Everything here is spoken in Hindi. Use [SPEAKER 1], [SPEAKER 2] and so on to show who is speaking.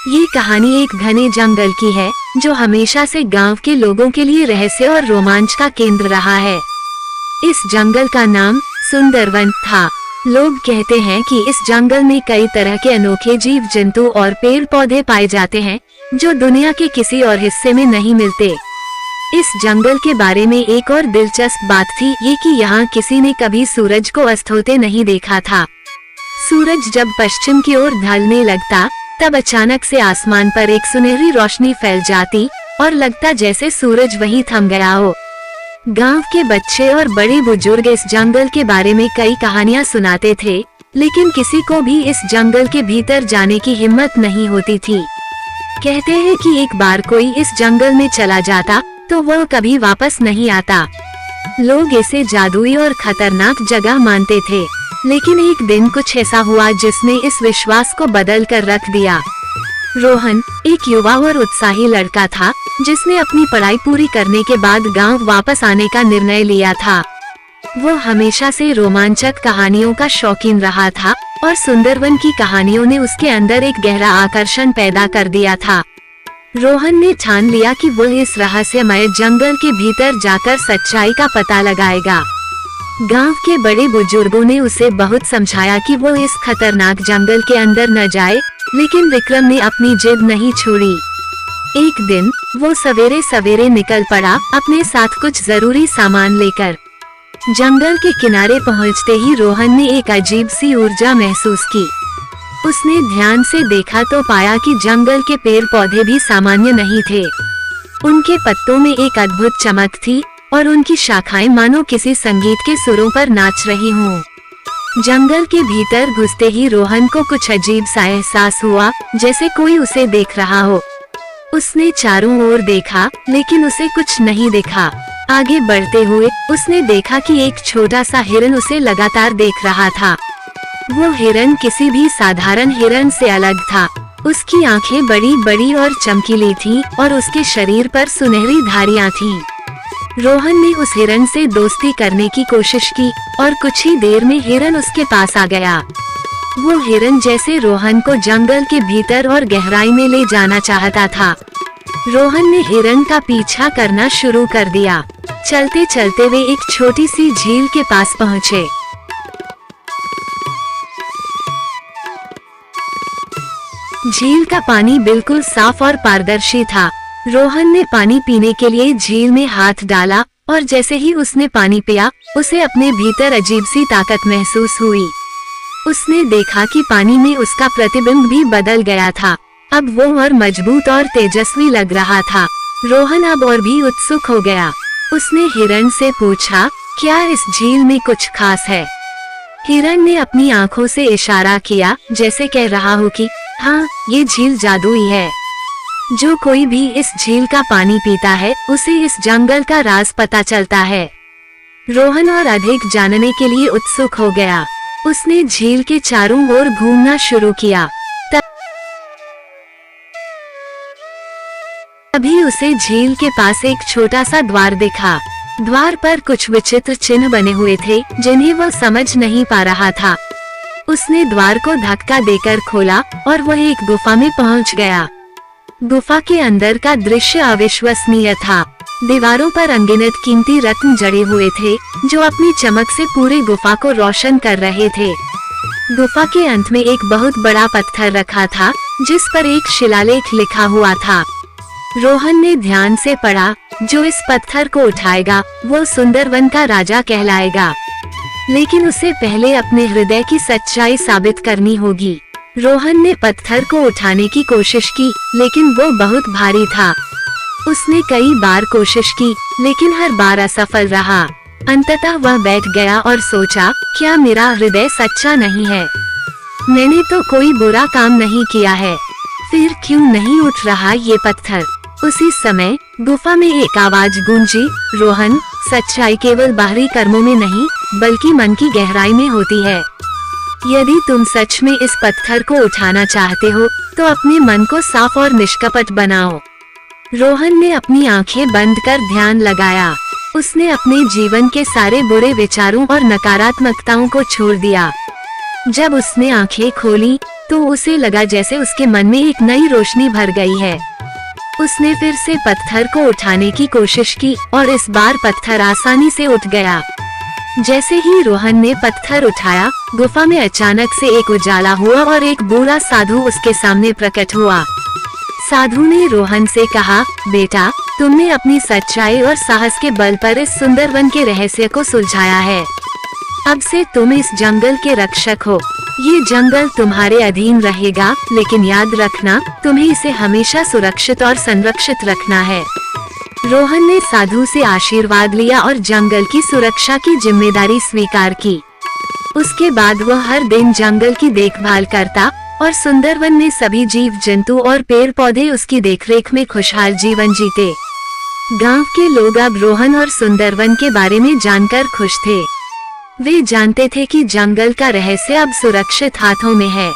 [SPEAKER 1] ये कहानी एक घने जंगल की है जो हमेशा से गांव के लोगों के लिए रहस्य और रोमांच का केंद्र रहा है। इस जंगल का नाम सुंदरवन था। लोग कहते हैं कि इस जंगल में कई तरह के अनोखे जीव जंतु और पेड़ पौधे पाए जाते हैं जो दुनिया के किसी और हिस्से में नहीं मिलते। इस जंगल के बारे में एक और दिलचस्प बात थी ये कि यहाँ किसी ने कभी सूरज को अस्त होते नहीं देखा था। सूरज जब पश्चिम की ओर ढलने लगता तब अचानक से आसमान पर एक सुनहरी रोशनी फैल जाती और लगता जैसे सूरज वहीं थम गया हो। गांव के बच्चे और बड़े बुजुर्ग इस जंगल के बारे में कई कहानियां सुनाते थे, लेकिन किसी को भी इस जंगल के भीतर जाने की हिम्मत नहीं होती थी। कहते हैं कि एक बार कोई इस जंगल में चला जाता तो वह कभी वापस नहीं आता। लोग इसे जादुई और खतरनाक जगह मानते थे, लेकिन एक दिन कुछ ऐसा हुआ जिसने इस विश्वास को बदल कर रख दिया। रोहन एक युवा और उत्साही लड़का था जिसने अपनी पढ़ाई पूरी करने के बाद गांव वापस आने का निर्णय लिया था। वो हमेशा से रोमांचक कहानियों का शौकीन रहा था और सुंदरवन की कहानियों ने उसके अंदर एक गहरा आकर्षण पैदा कर दिया था। रोहन ने ठान लिया कि वो इस रहस्यमय जंगल के भीतर जाकर सच्चाई का पता लगाएगा। गांव के बड़े बुजुर्गों ने उसे बहुत समझाया कि वो इस खतरनाक जंगल के अंदर न जाए, लेकिन विक्रम ने अपनी जिद नहीं छोड़ी। एक दिन वो सवेरे सवेरे निकल पड़ा अपने साथ कुछ जरूरी सामान लेकर। जंगल के किनारे पहुंचते ही रोहन ने एक अजीब सी ऊर्जा महसूस की। उसने ध्यान से देखा तो पाया कि जंगल के पेड़ पौधे भी सामान्य नहीं थे। उनके पत्तों में एक अद्भुत चमक थी और उनकी शाखाएं मानो किसी संगीत के सुरों पर नाच रही हों। जंगल के भीतर घुसते ही रोहन को कुछ अजीब सा एहसास हुआ, जैसे कोई उसे देख रहा हो। उसने चारों ओर देखा, लेकिन उसे कुछ नहीं दिखा। आगे बढ़ते हुए उसने देखा कि एक छोटा सा हिरन उसे लगातार देख रहा था। वो हिरन किसी भी साधारण हिरन से अलग था। उसकी आंखें बड़ी बड़ी और चमकीली थीं और उसके शरीर पर सुनहरी धारियां थीं। रोहन ने उस हिरन से दोस्ती करने की कोशिश की और कुछ ही देर में हिरन उसके पास आ गया। वो हिरन जैसे रोहन को जंगल के भीतर और गहराई में ले जाना चाहता था। रोहन ने हिरन का पीछा करना शुरू कर दिया। चलते चलते वे एक छोटी सी झील के पास पहुँचे। झील का पानी बिल्कुल साफ और पारदर्शी था। रोहन ने पानी पीने के लिए झील में हाथ डाला और जैसे ही उसने पानी पिया उसे अपने भीतर अजीब सी ताकत महसूस हुई। उसने देखा कि पानी में उसका प्रतिबिंब भी बदल गया था। अब वो और मजबूत और तेजस्वी लग रहा था। रोहन अब और भी उत्सुक हो गया। उसने हिरन से पूछा, क्या इस झील में कुछ खास है? हिरन ने अपनी आंखों से इशारा किया, जैसे कह रहा हो कि हाँ, ये झील जादुई है। जो कोई भी इस झील का पानी पीता है उसे इस जंगल का राज पता चलता है। रोहन और अधिक जानने के लिए उत्सुक हो गया। उसने झील के चारों ओर घूमना शुरू किया। तभी उसे झील के पास एक छोटा सा द्वार दिखा। द्वार पर कुछ विचित्र चिन्ह बने हुए थे जिन्हें वह समझ नहीं पा रहा था। उसने द्वार को धक्का देकर खोला और वह एक गुफा में पहुंच गया। गुफा के अंदर का दृश्य अविश्वसनीय था। दीवारों पर अनगिनत कीमती रत्न जड़े हुए थे जो अपनी चमक से पूरे गुफा को रोशन कर रहे थे। गुफा के अंत में एक बहुत बड़ा पत्थर रखा था जिस पर एक शिलालेख लिखा हुआ था। रोहन ने ध्यान से पढ़ा, जो इस पत्थर को उठाएगा वो सुंदरवन का राजा कहलाएगा। लेकिन उसे पहले अपने हृदय की सच्चाई साबित करनी होगी। रोहन ने पत्थर को उठाने की कोशिश की, लेकिन वो बहुत भारी था। उसने कई बार कोशिश की, लेकिन हर बार असफल रहा। अंततः वह बैठ गया और सोचा, क्या मेरा हृदय सच्चा नहीं है? मैंने तो कोई बुरा काम नहीं किया है, फिर क्यों नहीं उठ रहा ये पत्थर? उसी समय गुफा में एक आवाज गूंजी, रोहन, सच्चाई केवल बाहरी कर्मों में नहीं बल्कि मन की गहराई में होती है। यदि तुम सच में इस पत्थर को उठाना चाहते हो तो अपने मन को साफ और निष्कपट बनाओ। रोहन ने अपनी आंखें बंद कर ध्यान लगाया। उसने अपने जीवन के सारे बुरे विचारों और नकारात्मकताओं को छोड़ दिया। जब उसने आंखें खोली तो उसे लगा जैसे उसके मन में एक नई रोशनी भर गई है। उसने फिर से पत्थर को उठाने की कोशिश की और इस बार पत्थर आसानी से उठ गया। जैसे ही रोहन ने पत्थर उठाया, गुफा में अचानक से एक उजाला हुआ और एक बूढ़ा साधु उसके सामने प्रकट हुआ। साधु ने रोहन से कहा, बेटा, तुमने अपनी सच्चाई और साहस के बल पर इस सुंदर वन के रहस्य को सुलझाया है। अब से तुम इस जंगल के रक्षक हो। ये जंगल तुम्हारे अधीन रहेगा, लेकिन याद रखना, तुम्हें इसे हमेशा सुरक्षित और संरक्षित रखना है। रोहन ने साधु से आशीर्वाद लिया और जंगल की सुरक्षा की जिम्मेदारी स्वीकार की। उसके बाद वह हर दिन जंगल की देखभाल करता और सुंदरवन में सभी जीव जंतु और पेड़ पौधे उसकी देखरेख में खुशहाल जीवन जीते। गांव के लोग अब रोहन और सुंदरवन के बारे में जानकर खुश थे। वे जानते थे कि जंगल का रहस्य अब सुरक्षित हाथों में है।